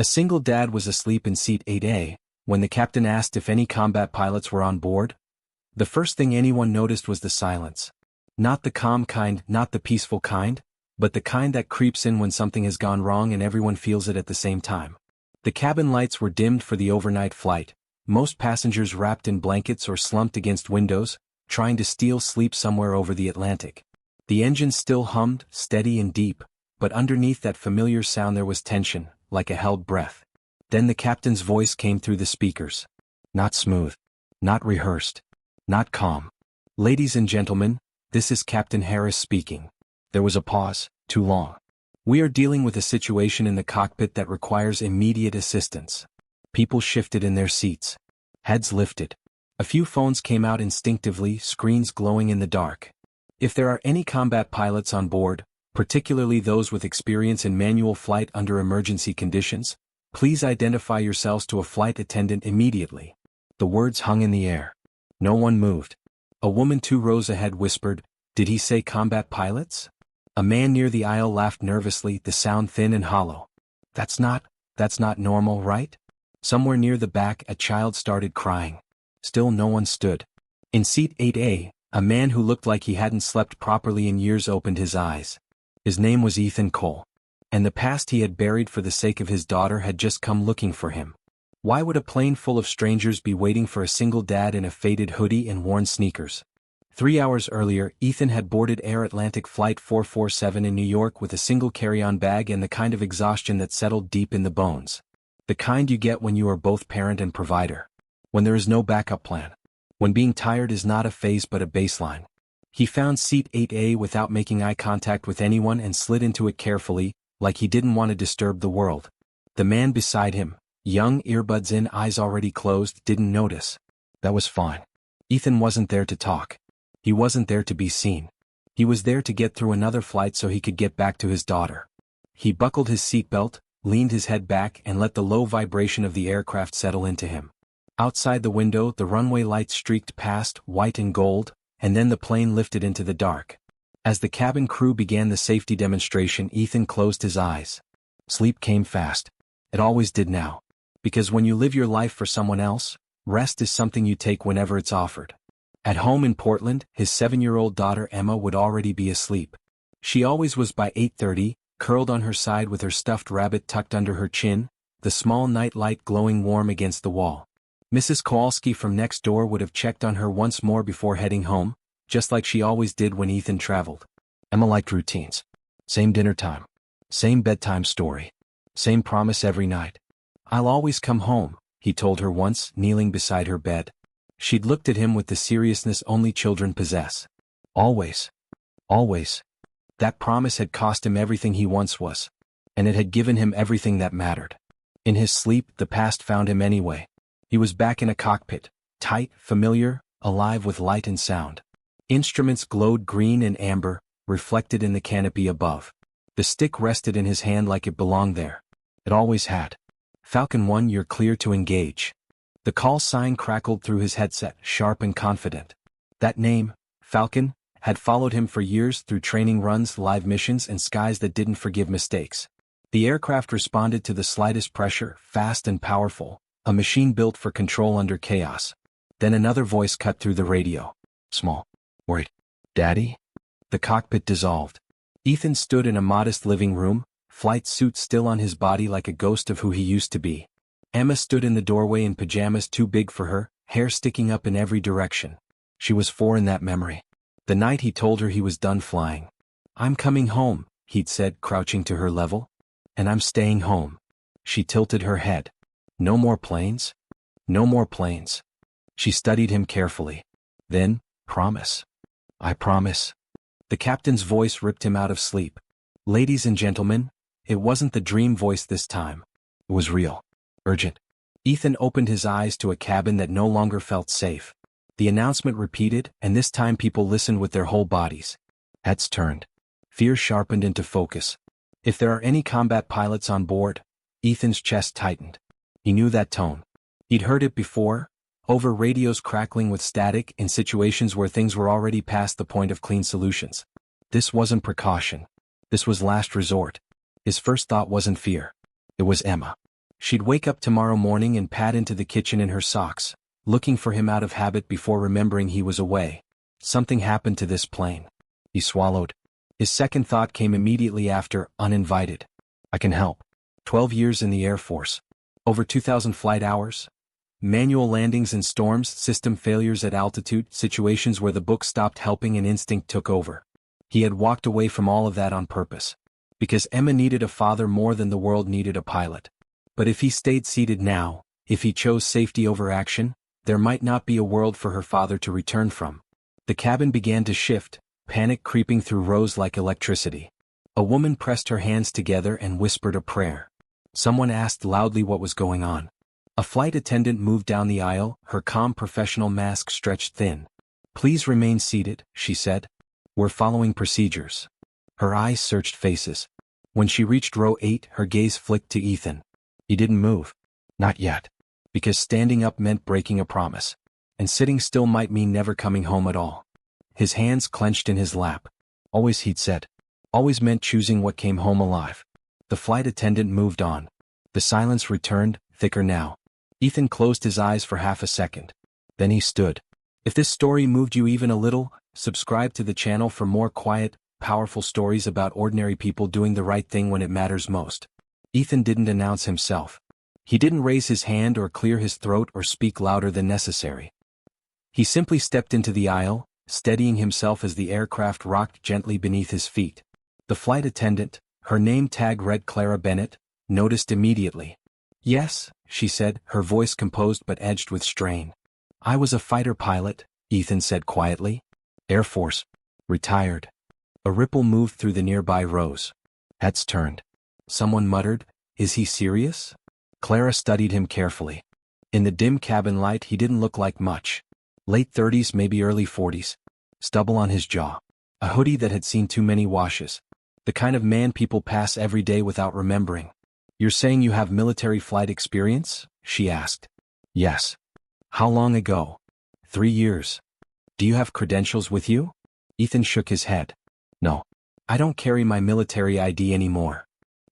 A single dad was asleep in seat 8A, when the captain asked if any combat pilots were on board. The first thing anyone noticed was the silence. Not the calm kind, not the peaceful kind, but the kind that creeps in when something has gone wrong and everyone feels it at the same time. The cabin lights were dimmed for the overnight flight, most passengers wrapped in blankets or slumped against windows, trying to steal sleep somewhere over the Atlantic. The engine still hummed, steady and deep, but underneath that familiar sound there was tension, like a held breath. Then the captain's voice came through the speakers. Not smooth. Not rehearsed. Not calm. Ladies and gentlemen, this is Captain Harris speaking. There was a pause, too long. We are dealing with a situation in the cockpit that requires immediate assistance. People shifted in their seats. Heads lifted. A few phones came out instinctively, screens glowing in the dark. If there are any combat pilots on board, particularly those with experience in manual flight under emergency conditions, please identify yourselves to a flight attendant immediately. The words hung in the air. No one moved. A woman 2 rows ahead whispered, "Did he say combat pilots?" A man near the aisle laughed nervously, the sound thin and hollow. That's not normal, right?" Somewhere near the back a child started crying. Still no one stood. In seat 8A, a man who looked like he hadn't slept properly in years opened his eyes. His name was Ethan Cole. And the past he had buried for the sake of his daughter had just come looking for him. Why would a plane full of strangers be waiting for a single dad in a faded hoodie and worn sneakers? 3 hours earlier, Ethan had boarded Air Atlantic Flight 447 in New York with a single carry-on bag and the kind of exhaustion that settled deep in the bones. The kind you get when you are both parent and provider. When there is no backup plan. When being tired is not a phase but a baseline. He found seat 8A without making eye contact with anyone and slid into it carefully, like he didn't want to disturb the world. The man beside him, young, earbuds in, eyes already closed, didn't notice. That was fine. Ethan wasn't there to talk. He wasn't there to be seen. He was there to get through another flight so he could get back to his daughter. He buckled his seatbelt, leaned his head back and let the low vibration of the aircraft settle into him. Outside the window, the runway lights streaked past, white and gold, and then the plane lifted into the dark. As the cabin crew began the safety demonstration, Ethan closed his eyes. Sleep came fast. It always did now. Because when you live your life for someone else, rest is something you take whenever it's offered. At home in Portland, his 7-year-old daughter Emma would already be asleep. She always was by 8:30, curled on her side with her stuffed rabbit tucked under her chin, the small night light glowing warm against the wall. Mrs. Kowalski from next door would have checked on her once more before heading home, just like she always did when Ethan traveled. Emma liked routines. Same dinner time. Same bedtime story. Same promise every night. "I'll always come home," he told her once, kneeling beside her bed. She'd looked at him with the seriousness only children possess. Always. Always. That promise had cost him everything he once was. And it had given him everything that mattered. In his sleep, the past found him anyway. He was back in a cockpit, tight, familiar, alive with light and sound. Instruments glowed green and amber, reflected in the canopy above. The stick rested in his hand like it belonged there. It always had. "Falcon 1, you're clear to engage." The call sign crackled through his headset, sharp and confident. That name, Falcon, had followed him for years through training runs, live missions, and skies that didn't forgive mistakes. The aircraft responded to the slightest pressure, fast and powerful, a machine built for control under chaos. Then another voice cut through the radio. "Small. Worried. Daddy?" The cockpit dissolved. Ethan stood in a modest living room, flight suit still on his body like a ghost of who he used to be. Emma stood in the doorway in pajamas too big for her, hair sticking up in every direction. She was 4 in that memory. The night he told her he was done flying. "I'm coming home," he'd said, crouching to her level. "And I'm staying home." She tilted her head. "No more planes?" "No more planes." She studied him carefully. Then, "Promise." "I promise." The captain's voice ripped him out of sleep. Ladies and gentlemen, it wasn't the dream voice this time. It was real. Urgent. Ethan opened his eyes to a cabin that no longer felt safe. The announcement repeated, and this time people listened with their whole bodies. Heads turned. Fear sharpened into focus. If there are any combat pilots on board, Ethan's chest tightened. He knew that tone. He'd heard it before, over radios crackling with static in situations where things were already past the point of clean solutions. This wasn't precaution. This was last resort. His first thought wasn't fear. It was Emma. She'd wake up tomorrow morning and pad into the kitchen in her socks, looking for him out of habit before remembering he was away. Something happened to this plane. He swallowed. His second thought came immediately after, uninvited. I can help. 12 years in the Air Force. Over 2,000 flight hours. Manual landings in storms, system failures at altitude, situations where the book stopped helping and instinct took over. He had walked away from all of that on purpose. Because Emma needed a father more than the world needed a pilot. But if he stayed seated now, if he chose safety over action, there might not be a world for her father to return from. The cabin began to shift, panic creeping through rows like electricity. A woman pressed her hands together and whispered a prayer. Someone asked loudly what was going on. A flight attendant moved down the aisle, her calm professional mask stretched thin. Please remain seated, she said. We're following procedures. Her eyes searched faces. When she reached row 8, her gaze flicked to Ethan. He didn't move. Not yet. Because standing up meant breaking a promise. And sitting still might mean never coming home at all. His hands clenched in his lap. Always, he'd said. Always meant choosing what came home alive. The flight attendant moved on. The silence returned, thicker now. Ethan closed his eyes for half a second. Then he stood. If this story moved you even a little, subscribe to the channel for more quiet, powerful stories about ordinary people doing the right thing when it matters most. Ethan didn't announce himself. He didn't raise his hand or clear his throat or speak louder than necessary. He simply stepped into the aisle, steadying himself as the aircraft rocked gently beneath his feet. The flight attendant, her name tag read Clara Bennett, noticed immediately. Yes, she said, her voice composed but edged with strain. I was a fighter pilot, Ethan said quietly. Air Force. Retired. A ripple moved through the nearby rows. Heads turned. Someone muttered, Is he serious? Clara studied him carefully. In the dim cabin light he didn't look like much. Late 30s, maybe early 40s. Stubble on his jaw. A hoodie that had seen too many washes. The kind of man people pass every day without remembering. You're saying you have military flight experience? She asked. Yes. How long ago? 3 years. Do you have credentials with you? Ethan shook his head. No. I don't carry my military ID anymore.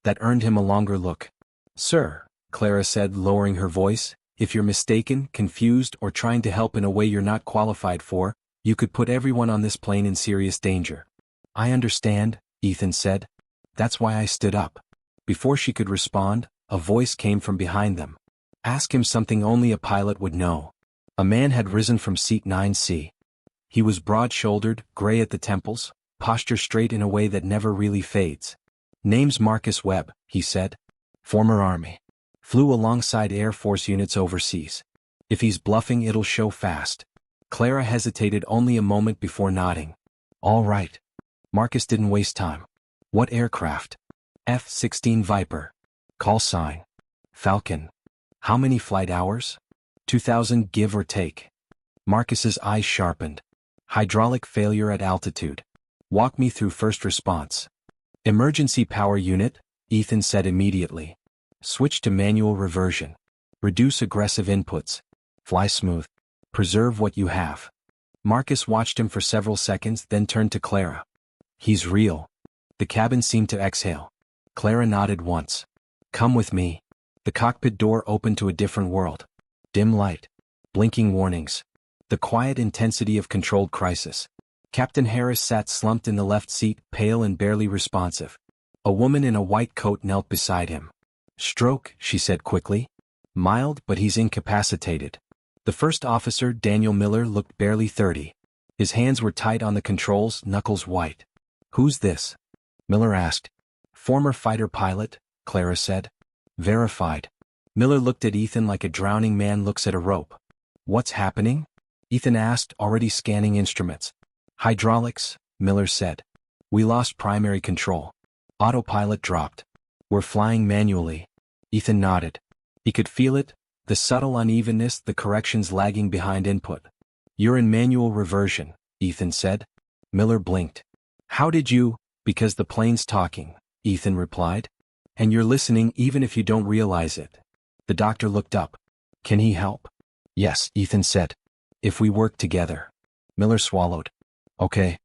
That earned him a longer look. Sir, Clara said, lowering her voice, if you're mistaken, confused, or trying to help in a way you're not qualified for, you could put everyone on this plane in serious danger. I understand, Ethan said. That's why I stood up. Before she could respond, a voice came from behind them. Ask him something only a pilot would know. A man had risen from seat 9C. He was broad-shouldered, gray at the temples, posture straight in a way that never really fades. Name's Marcus Webb, he said. Former Army. Flew alongside Air Force units overseas. If he's bluffing, it'll show fast. Clara hesitated only a moment before nodding. All right. Marcus didn't waste time. What aircraft? F-16 Viper. Call sign. Falcon. How many flight hours? 2,000 give or take. Marcus's eyes sharpened. Hydraulic failure at altitude. Walk me through first response. Emergency power unit, Ethan said immediately. Switch to manual reversion. Reduce aggressive inputs. Fly smooth. Preserve what you have. Marcus watched him for several seconds, then turned to Clara. He's real. The cabin seemed to exhale. Clara nodded once. Come with me. The cockpit door opened to a different world. Dim light. Blinking warnings. The quiet intensity of controlled crisis. Captain Harris sat slumped in the left seat, pale and barely responsive. A woman in a white coat knelt beside him. Stroke, she said quickly. Mild, but he's incapacitated. The first officer, Daniel Miller, looked barely 30. His hands were tight on the controls, knuckles white. Who's this? Miller asked. Former fighter pilot, Clara said. Verified. Miller looked at Ethan like a drowning man looks at a rope. What's happening? Ethan asked, already scanning instruments. Hydraulics, Miller said. We lost primary control. Autopilot dropped. We're flying manually. Ethan nodded. He could feel it, the subtle unevenness, the corrections lagging behind input. You're in manual reversion, Ethan said. Miller blinked. How did you? Because the plane's talking, Ethan replied. And you're listening even if you don't realize it. The doctor looked up. Can he help? Yes, Ethan said. If we work together. Miller swallowed. Okay.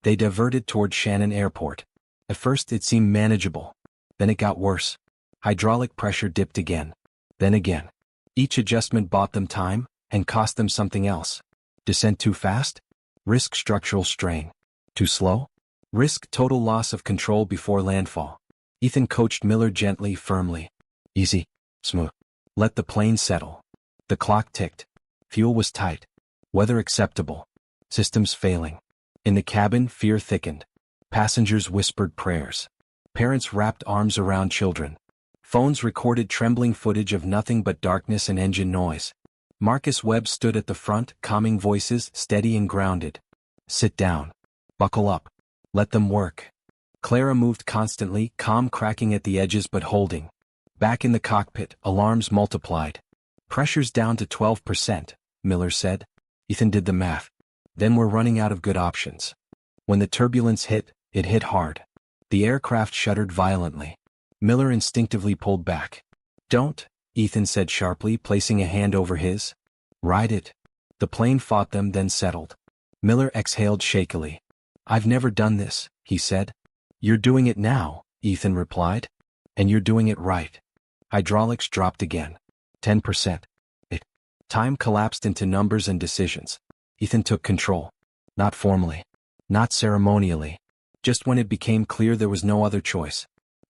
They diverted toward Shannon Airport. At first it seemed manageable. Then it got worse. Hydraulic pressure dipped again. Then again. Each adjustment bought them time, and cost them something else. Descent too fast? Risk structural strain. Too slow? Risk total loss of control before landfall. Ethan coached Miller gently, firmly. Easy. Smooth. Let the plane settle. The clock ticked. Fuel was tight. Weather acceptable. Systems failing. In the cabin, fear thickened. Passengers whispered prayers. Parents wrapped arms around children. Phones recorded trembling footage of nothing but darkness and engine noise. Marcus Webb stood at the front, calming voices, steady and grounded. Sit down. Buckle up. Let them work. Clara moved constantly, calm, cracking at the edges but holding. Back in the cockpit, alarms multiplied. Pressure's down to 12%, Miller said. Ethan did the math. Then we're running out of good options. When the turbulence hit, it hit hard. The aircraft shuddered violently. Miller instinctively pulled back. Don't, Ethan said sharply, placing a hand over his. Ride it. The plane fought them, then settled. Miller exhaled shakily. I've never done this, he said. You're doing it now, Ethan replied. And you're doing it right. Hydraulics dropped again. 10%. Time collapsed into numbers and decisions. Ethan took control. Not formally. Not ceremonially. Just when it became clear there was no other choice.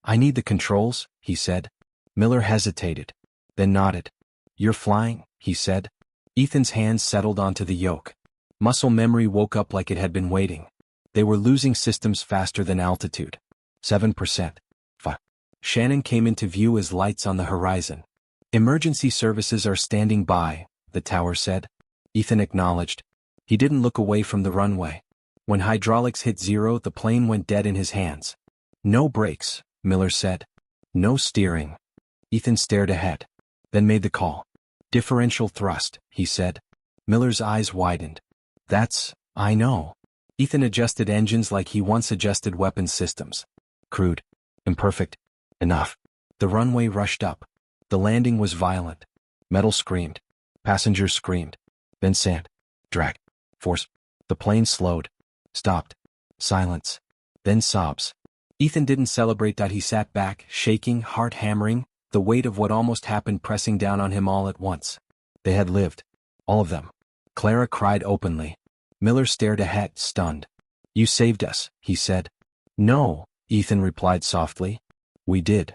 I need the controls, he said. Miller hesitated. Then nodded. You're flying, he said. Ethan's hands settled onto the yoke. Muscle memory woke up like it had been waiting. They were losing systems faster than altitude. 7%. 5. Shannon came into view as lights on the horizon. Emergency services are standing by, the tower said. Ethan acknowledged. He didn't look away from the runway. When hydraulics hit zero, the plane went dead in his hands. No brakes, Miller said. No steering. Ethan stared ahead. Then made the call. Differential thrust, he said. Miller's eyes widened. I know. Ethan adjusted engines like he once adjusted weapons systems. Crude. Imperfect. Enough. The runway rushed up. The landing was violent. Metal screamed. Passengers screamed. Then sand. Drag. Force. The plane slowed. Stopped. Silence. Then sobs. Ethan didn't celebrate that. He sat back, shaking, heart hammering, the weight of what almost happened pressing down on him all at once. They had lived. All of them. Clara cried openly. Miller stared ahead, stunned. You saved us, he said. No, Ethan replied softly. We did.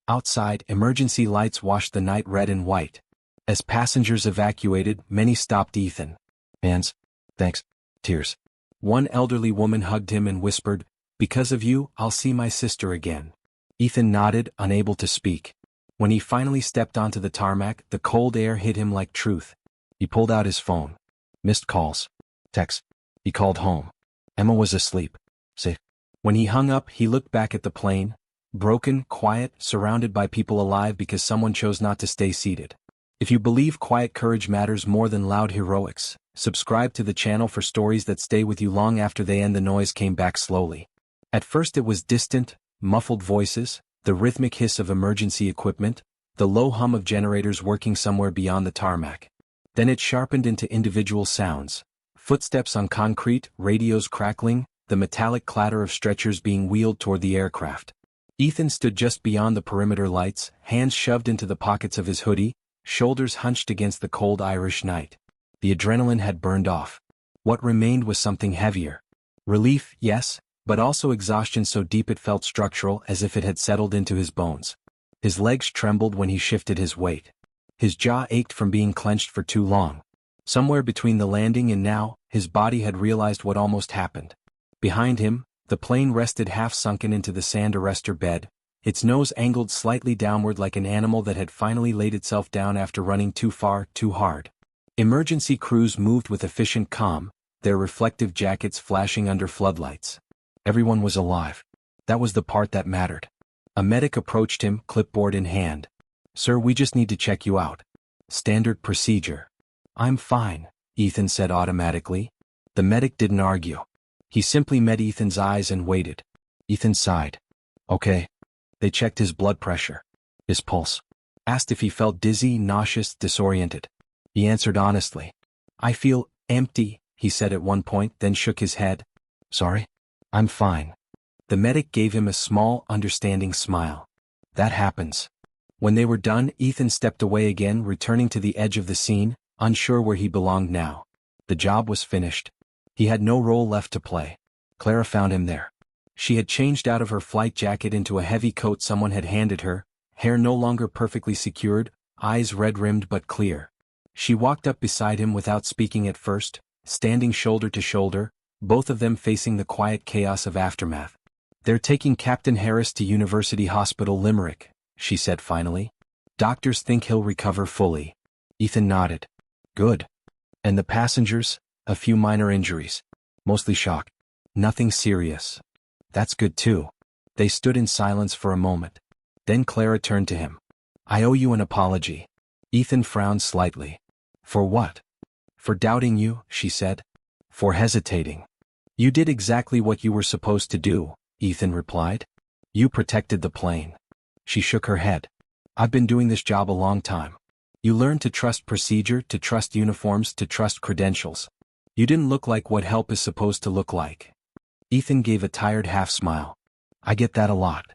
Outside, emergency lights washed the night red and white. As passengers evacuated, many stopped Ethan. Hands. Thanks. Tears. One elderly woman hugged him and whispered, Because of you, I'll see my sister again. Ethan nodded, unable to speak. When he finally stepped onto the tarmac, the cold air hit him like truth. He pulled out his phone. Missed calls. Texts. He called home. Emma was asleep. Safe. When he hung up, he looked back at the plane. Broken, quiet, surrounded by people alive because someone chose not to stay seated. If you believe quiet courage matters more than loud heroics, subscribe to the channel for stories that stay with you long after they end. The noise came back slowly. At first it was distant, muffled voices, the rhythmic hiss of emergency equipment, the low hum of generators working somewhere beyond the tarmac. Then it sharpened into individual sounds. Footsteps on concrete, radios crackling, the metallic clatter of stretchers being wheeled toward the aircraft. Ethan stood just beyond the perimeter lights, hands shoved into the pockets of his hoodie, shoulders hunched against the cold Irish night. The adrenaline had burned off. What remained was something heavier. Relief, yes, but also exhaustion so deep it felt structural, as if it had settled into his bones. His legs trembled when he shifted his weight. His jaw ached from being clenched for too long. Somewhere between the landing and now, his body had realized what almost happened. Behind him, the plane rested half-sunken into the sand arrestor bed, its nose angled slightly downward like an animal that had finally laid itself down after running too far, too hard. Emergency crews moved with efficient calm, their reflective jackets flashing under floodlights. Everyone was alive. That was the part that mattered. A medic approached him, clipboard in hand. Sir, we just need to check you out. Standard procedure. I'm fine, Ethan said automatically. The medic didn't argue. He simply met Ethan's eyes and waited. Ethan sighed. Okay. They checked his blood pressure. His pulse. Asked if he felt dizzy, nauseous, disoriented. He answered honestly. I feel empty, he said at one point, then shook his head. Sorry? I'm fine. The medic gave him a small, understanding smile. That happens. When they were done, Ethan stepped away again, returning to the edge of the scene, unsure where he belonged now. The job was finished. He had no role left to play. Clara found him there. She had changed out of her flight jacket into a heavy coat someone had handed her, hair no longer perfectly secured, eyes red-rimmed but clear. She walked up beside him without speaking at first, standing shoulder to shoulder, both of them facing the quiet chaos of aftermath. "They're taking Captain Harris to University Hospital Limerick," she said finally. "Doctors think he'll recover fully." Ethan nodded. "Good. And the passengers? A few minor injuries. Mostly shock. Nothing serious." "That's good too." They stood in silence for a moment. Then Clara turned to him. "I owe you an apology." Ethan frowned slightly. "For what?" "For doubting you," she said. "For hesitating." "You did exactly what you were supposed to do," Ethan replied. "You protected the plane." She shook her head. "I've been doing this job a long time. You learn to trust procedure, to trust uniforms, to trust credentials. You didn't look like what help is supposed to look like." Ethan gave a tired half-smile. "I get that a lot."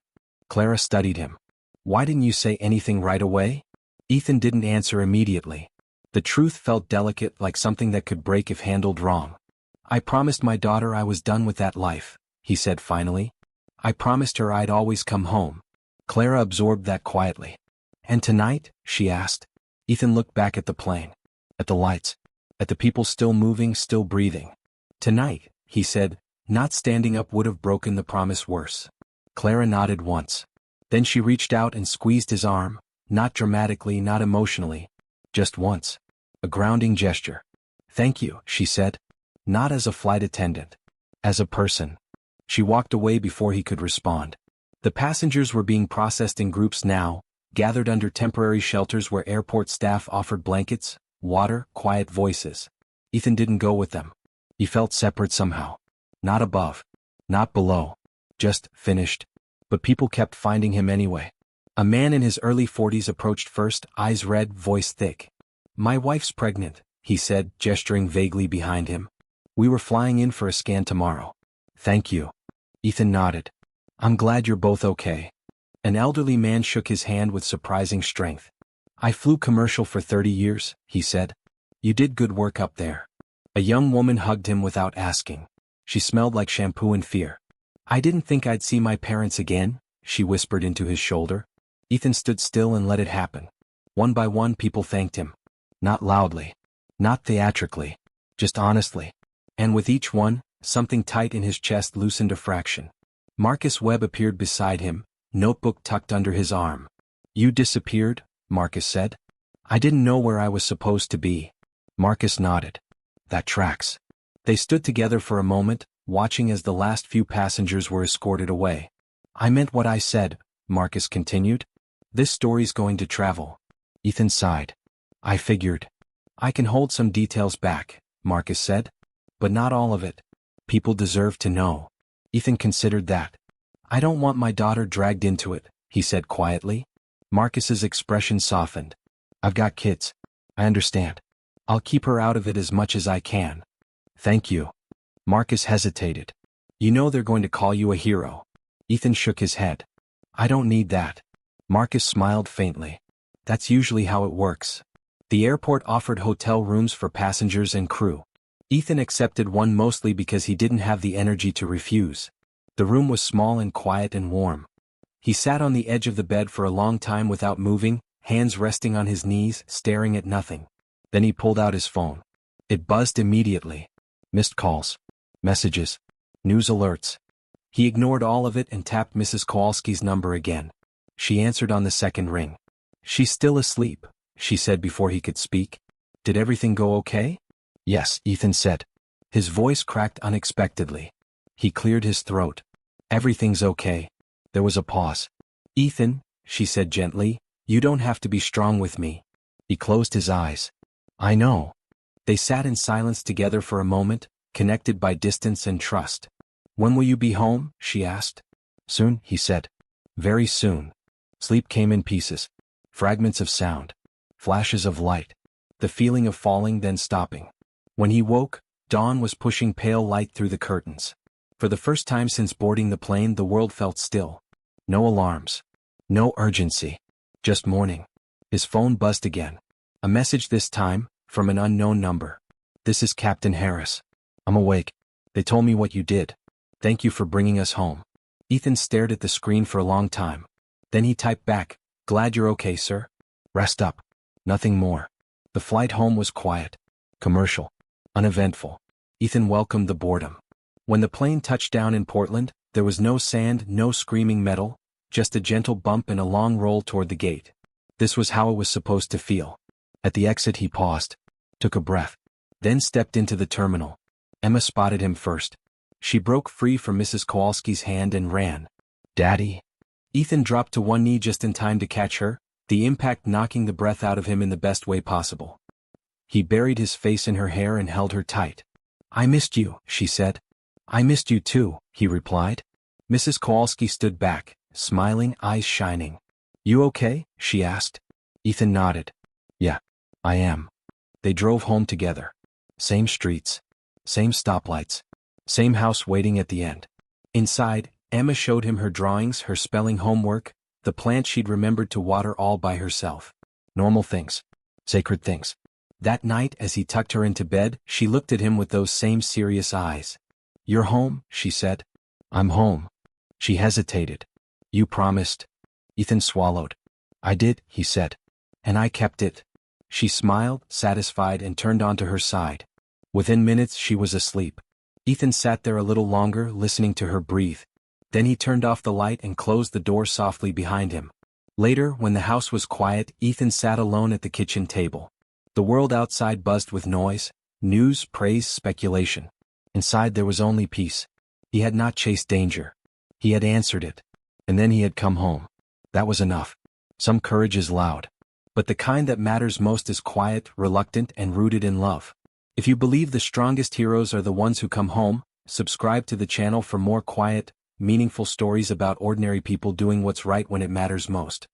Clara studied him. "Why didn't you say anything right away?" Ethan didn't answer immediately. The truth felt delicate, like something that could break if handled wrong. "I promised my daughter I was done with that life," he said finally. "I promised her I'd always come home." Clara absorbed that quietly. "And tonight?" she asked. Ethan looked back at the plane. At the lights. At the people still moving, still breathing. "Tonight," he said, "not standing up would have broken the promise worse." Clara nodded once. Then she reached out and squeezed his arm, not dramatically, not emotionally. Just once. A grounding gesture. "Thank you," she said. "Not as a flight attendant. As a person." She walked away before he could respond. The passengers were being processed in groups now, gathered under temporary shelters where airport staff offered blankets, water, quiet voices. Ethan didn't go with them. He felt separate somehow. Not above. Not below. Just finished. But people kept finding him anyway. A man in his early 40s approached first, eyes red, voice thick. "My wife's pregnant," he said, gesturing vaguely behind him. "We were flying in for a scan tomorrow." "Thank you." Ethan nodded. "I'm glad you're both okay." An elderly man shook his hand with surprising strength. "I flew commercial for 30 years, he said. "You did good work up there." A young woman hugged him without asking. She smelled like shampoo and fear. "I didn't think I'd see my parents again," she whispered into his shoulder. Ethan stood still and let it happen. One by one people thanked him. Not loudly. Not theatrically. Just honestly. And with each one, something tight in his chest loosened a fraction. Marcus Webb appeared beside him, notebook tucked under his arm. "You disappeared," Marcus said. "I didn't know where I was supposed to be." Marcus nodded. "That tracks." They stood together for a moment, watching as the last few passengers were escorted away. "I meant what I said," Marcus continued. "This story's going to travel." Ethan sighed. "I figured. I can hold some details back," Marcus said. "But not all of it. People deserve to know." Ethan considered that. "I don't want my daughter dragged into it," he said quietly. Marcus's expression softened. "I've got kids. I understand. I'll keep her out of it as much as I can." "Thank you." Marcus hesitated. "You know they're going to call you a hero." Ethan shook his head. "I don't need that." Marcus smiled faintly. "That's usually how it works." The airport offered hotel rooms for passengers and crew. Ethan accepted one mostly because he didn't have the energy to refuse. The room was small and quiet and warm. He sat on the edge of the bed for a long time without moving, hands resting on his knees, staring at nothing. Then he pulled out his phone. It buzzed immediately. Missed calls. Messages. News alerts. He ignored all of it and tapped Mrs. Kowalski's number again. She answered on the second ring. "She's still asleep," she said before he could speak. "Did everything go okay?" "Yes," Ethan said. His voice cracked unexpectedly. He cleared his throat. "Everything's okay." There was a pause. "Ethan," she said gently, "you don't have to be strong with me." He closed his eyes. "I know." They sat in silence together for a moment, connected by distance and trust. "When will you be home?" she asked. "Soon," he said. "Very soon." Sleep came in pieces. Fragments of sound. Flashes of light. The feeling of falling then stopping. When he woke, dawn was pushing pale light through the curtains. For the first time since boarding the plane, the world felt still. No alarms. No urgency. Just morning. His phone buzzed again. A message this time, from an unknown number. This is Captain Harris. I'm awake. They told me what you did. Thank you for bringing us home. Ethan stared at the screen for a long time. Then he typed back, glad you're okay, sir. Rest up. Nothing more. The flight home was quiet. Commercial. Uneventful. Ethan welcomed the boredom. When the plane touched down in Portland, there was no sand, no screaming metal, just a gentle bump and a long roll toward the gate. This was how it was supposed to feel. At the exit he paused, took a breath, then stepped into the terminal. Emma spotted him first. She broke free from Mrs. Kowalski's hand and ran. Daddy? Ethan dropped to one knee just in time to catch her, the impact knocking the breath out of him in the best way possible. He buried his face in her hair and held her tight. I missed you, she said. I missed you too, he replied. Mrs. Kowalski stood back, smiling, eyes shining. You okay? She asked. Ethan nodded. Yeah, I am. They drove home together. Same streets. Same stoplights. Same house waiting at the end. Inside, Emma showed him her drawings, her spelling homework, the plant she'd remembered to water all by herself. Normal things. Sacred things. That night, as he tucked her into bed, she looked at him with those same serious eyes. You're home, she said. I'm home. She hesitated. You promised. Ethan swallowed. I did, he said. And I kept it. She smiled, satisfied, and turned onto her side. Within minutes she was asleep. Ethan sat there a little longer, listening to her breathe. Then he turned off the light and closed the door softly behind him. Later, when the house was quiet, Ethan sat alone at the kitchen table. The world outside buzzed with noise, news, praise, speculation. Inside there was only peace. He had not chased danger. He had answered it. And then he had come home. That was enough. Some courage is loud. But the kind that matters most is quiet, reluctant, and rooted in love. If you believe the strongest heroes are the ones who come home, subscribe to the channel for more quiet, meaningful stories about ordinary people doing what's right when it matters most.